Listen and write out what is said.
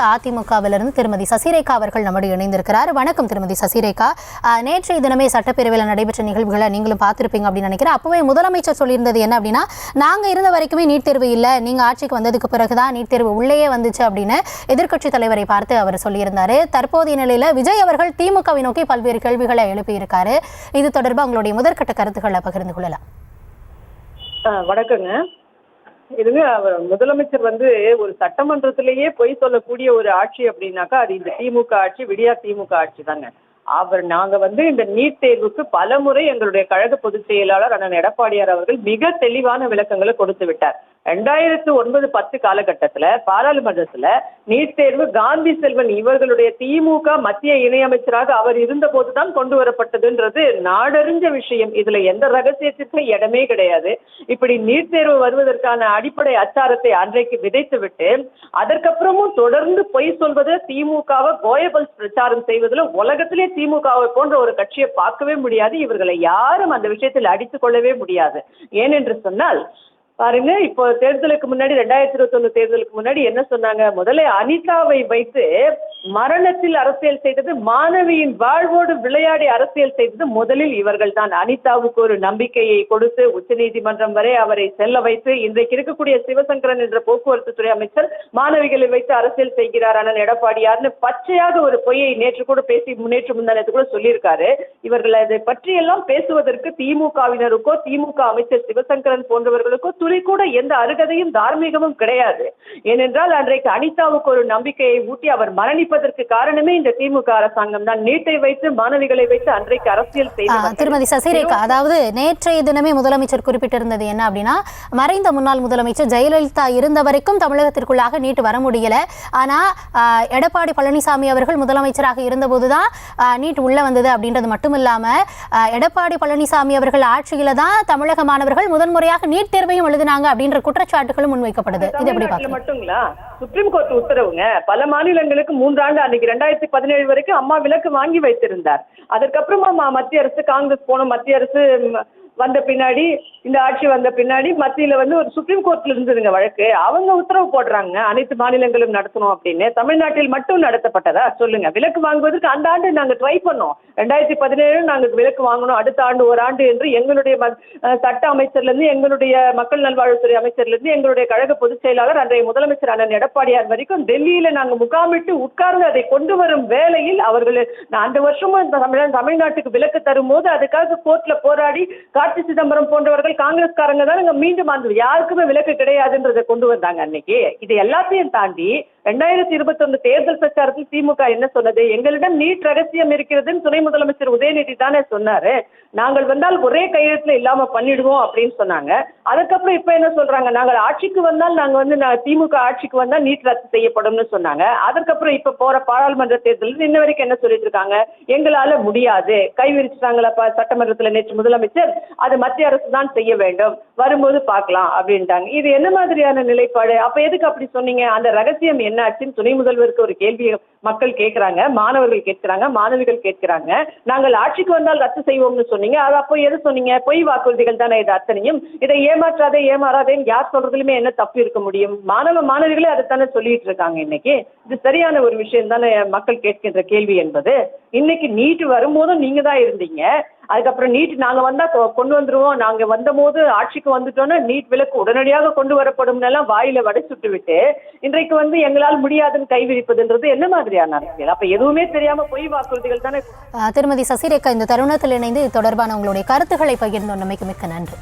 அதிமுகவிலிருந்து திருமதி சசிரேகா அவர்கள் நம்முடைய இணைந்திருக்கிறார். வணக்கம் திருமதி சசிரேகா. நேற்றைய தினமே சட்டப்பேரவையில் நடைபெற்ற நிகழ்வுகளை நீங்களும் பார்த்திருப்பீங்க அப்படின்னு நினைக்கிறேன். அப்பவே முதலமைச்சர் சொல்லியிருந்தது என்ன அப்படின்னா, நாங்கள் இருந்த வரைக்குமே நீட் தேர்வு இல்லை, நீங்க ஆட்சிக்கு வந்ததுக்கு பிறகுதான் நீட் தேர்வு உள்ளேயே வந்துச்சு அப்படின்னு எதிர்க்கட்சி தலைவரை பார்த்து அவர் சொல்லியிருந்தாரு. தற்போதைய நிலையில விஜய் அவர்கள் திமுகவை நோக்கி பல்வேறு கேள்விகளை எழுப்பியிருக்காரு. இது தொடர்பாக உங்களுடைய முதற்கட்ட கருத்துக்களை பகிர்ந்து கொள்ளலாம். வணக்கங்க. இதுங்க முதலமைச்சர் ஒரு சட்டமன்றத்திலேயே பொய் சொல்லக்கூடிய ஒரு ஆட்சி அப்படின்னாக்கா அது இந்த திமுக ஆட்சி, விடியா திமுக ஆட்சி தாங்க. நாங்க இந்த நீட் தேர்வுக்கு பல முறை எங்களுடைய கழக பொதுச் செயலாளர் அண்ணன் எடப்பாடியார் அவர்கள் மிக தெளிவான விளக்கங்களை கொடுத்து விட்டார். 2009-10 காலகட்டத்துல பாராளுமன்றத்துல நீட் தேர்வு காந்தி செல்வன் இவர்களுடைய திமுக மத்திய இணையமைச்சராக அவர் இருந்த போதுதான் கொண்டு வரப்பட்டதுன்றது நாடறிஞ்ச விஷயம். இதுல எந்த ரகசியத்திற்கும் இடமே கிடையாது. இப்படி நீட் தேர்வு வருவதற்கான அடிப்படை அச்சாரத்தை அன்றைக்கு விதைத்து விட்டு அதற்கப்புறமும் தொடர்ந்து பொய் சொல்வது, திமுகவை கோயபல்ஸ் பிரச்சாரம் செய்வதில் உலகத்திலே திமுகவை போன்ற ஒரு கட்சியை பார்க்கவே முடியாது. இவர்களை யாரும் அந்த விஷயத்தில் அடித்துக் கொள்ளவே முடியாது. ஏனென்று சொன்னால் பாருங்க, இப்போ தேர்தலுக்கு முன்னாடி 2021 தேர்தலுக்கு முன்னாடி என்ன சொன்னாங்க? முதல்ல அனிதாவை வைத்து மரணத்தில் அரசியல் செய்தது, மாணவியின் வாழ்வோடு விளையாடி அரசியல் செய்தது முதலில் இவர்கள் தான். அனிதாவுக்கு ஒரு நம்பிக்கையை கொடுத்து உச்சநீதிமன்றம் வரை அவரை செல்ல வைத்து இன்றைக்கு இருக்கக்கூடிய சிவசங்கரன் என்ற போக்குவரத்து துறை அமைச்சர் மாணவிகளை வைத்து அரசியல் செய்கிறார் அண்ணன் எடப்பாடியார்னு பச்சையாக ஒரு பொய்யை நேற்று கூட நேற்று முந்தானத்து கூட சொல்லியிருக்காரு. இவர்கள் அதை பற்றியெல்லாம் பேசுவதற்கு திமுகவினருக்கோ திமுக அமைச்சர் சிவசங்கரன் போன்றவர்களுக்கோ துளி கூட எந்த அருகதையும் தார்மீகமும் கிடையாது. ஏனென்றால் அன்றைக்கு அனிதாவுக்கு ஒரு நம்பிக்கையை ஊட்டி அவர் மரணிப்பதற்கு காரணமே இந்த திமுக அரசாங்கம் தான். நீட்டை வைத்து மாணவிகளை வைத்து அன்றைக்கு அரசியல் செய்தார். திருமதி சசிரேகா, அதாவது நேற்றைய தினமே முதலமைச்சர் குறிப்பிட்டிருந்தது என்ன அப்படின்னா, மறைந்த முன்னாள் முதலமைச்சர் ஜெயலலிதா இருந்த வரைக்கும் தமிழகத்திற்குள்ளாக நீட் வர முடியல. ஆனா எடப்பாடி பழனிசாமி அவர்கள் முதலமைச்சராக இருந்தபோதுதான் நீட் உள்ள வந்தது அப்படின்றது மட்டும் இல்லாம, எடப்பாடி பழனிசாமி அவர்கள் ஆட்சியில தான் தமிழக மாணவர்கள் முதன்முறையாக நீட் தேர்வையும் எழுதினாங்க அப்படின்ற குற்றச்சாட்டுகளும் முன்வைக்கப்படுது. இது எப்படி பார்க்க மட்டுங்களா? Supreme court உத்தரவுங்க. பல மாநிலங்களுக்கு 3 ஆண்டு அன்னைக்கு 2017 வரைக்கும் அம்மா விலக்கு வாங்கி வைத்திருந்தார். அதற்கப்புறமா மத்திய அரசு, காங்கிரஸ் போன மத்திய அரசு வந்த பின்னாடி, இந்த ஆட்சி வந்த பின்னாடி மத்தியில ஒரு சுப்ரீம் கோர்ட்ல இருந்ததுங்க வழக்கு. அவங்க உத்தரவு போடுறாங்க அனைத்து மாநிலங்களும் நடத்தணும் அப்படின்னு. தமிழ்நாட்டில் மட்டும் நடத்தப்பட்டதா சொல்லுங்க? விலக்கு வாங்குவதற்கு அந்த ஆண்டு நாங்க ட்ரை பண்ணோம். 2017 நாங்க விலக்கு வாங்கணும், அடுத்த ஆண்டு ஒரு ஆண்டு என்று எங்களுடைய சட்ட அமைச்சர்ல இருந்து, எங்களுடைய மக்கள் நல்வாழ்வுத்துறை அமைச்சர்ல இருந்து, எங்களுடைய கழக பொதுச் செயலாளர் அன்றைய முதலமைச்சர் அண்ணன் எடப்பாடியார் வரைக்கும் டெல்லியில நாங்க முகாமிட்டு உட்கார்ந்து அதை கொண்டு வரும் வேளையில் அவர்கள் அந்த வருஷமும் தமிழ்நாட்டுக்கு விலக்கு தரும் போது அதுக்காக கோர்ட்ல போராடி கார்த்தி சிதம்பரம் போன்றவர்கள் காங்கிரஸ்காரங்க தான் மீண்டும் யாருக்குமே விலக்கு கிடையாதுன்றதை கொண்டு வந்தாங்க அன்னைக்கு. இது எல்லாத்தையும் தாண்டி 2021 தேர்தல் பிரச்சாரத்தில் திமுக என்ன சொன்னது? எங்களிடம் நீட் ரகசியம் இருக்கிறதுன்னு துணை முதலமைச்சர் உதயநிதி தானே சொன்னாரு. நாங்கள் வந்தால் ஒரே கையெழுத்துல இல்லாம பண்ணிடுவோம் அப்படின்னு சொன்னாங்க. அதுக்கப்புறம் இப்ப என்ன சொல்றாங்க? நாங்கள் ஆட்சிக்கு வந்தால் நாங்க திமுக ஆட்சிக்கு வந்தால் நீட் ரத்து செய்யப்படும்னு சொன்னாங்க. அதுக்கப்புறம் இப்ப போற பாராளுமன்ற தேர்தலில் இன்ன வரைக்கும் என்ன சொல்லிட்டு இருக்காங்க? எங்களால முடியாது, கை விரிச்சுட்டாங்களா சட்டமன்றத்துல நேற்று முதலமைச்சர், அது மத்திய அரசு தான் செய்ய வேண்டும், வரும்போது பார்க்கலாம் அப்படின்ட்டாங்க. இது என்ன மாதிரியான நிலைப்பாடு? அப்ப எதுக்கு அப்படி சொன்னீங்க? அந்த ரகசியம் என்ன ஆச்சுன்னு துணை முதல்வருக்கு ஒரு கேள்வி மக்கள் கேட்கிறாங்க, மாணவர்கள் கேட்கிறாங்க, மாணவிகள் கேட்கிறாங்க. நாங்கள் ஆட்சிக்கு வந்தால் ரத்து செய்வோம்னு சொன்னீங்க, அது அப்போ எது சொன்னீங்க? பொய் வாக்குறுதிகள் தானே இது அத்தனையும். இதை ஏமாற்றாதே ஏமாறாதேன்னு யார் சொல்றதுலுமே என்ன தப்பு இருக்க முடியும்? மாணவிகளே அதைத்தானே சொல்லிட்டு இருக்காங்க. இன்னைக்கு இது சரியான ஒரு விஷயம் தானே மக்கள் கேட்கின்ற கேள்வி என்பது. இன்னைக்கு நீட் வரும்போதும் நீங்க தான் இருந்தீங்க. அதுக்கப்புறம் நீட் நாங்க வந்தா கொண்டு வந்துருவோம், நாங்க வந்த போது ஆட்சிக்கு வந்துட்டோம்னா நீட் விலக்கு உடனடியாக கொண்டு வரப்படும் எல்லாம் வாயில வடை சுட்டு விட்டு இன்றைக்கு எங்களால் முடியாதுன்னு கைவிரிப்பதுன்றது என்ன மாதிரியான அரசியல்? அப்ப எதுவுமே தெரியாம பொய் வாக்குறுதிகள் தானே. திருமதி சசிரேகா, இந்த தருணத்தில் இணைந்து இது தொடர்பான உங்களுடைய கருத்துக்களை பகிர்ந்தோம். மிக்க நன்றி.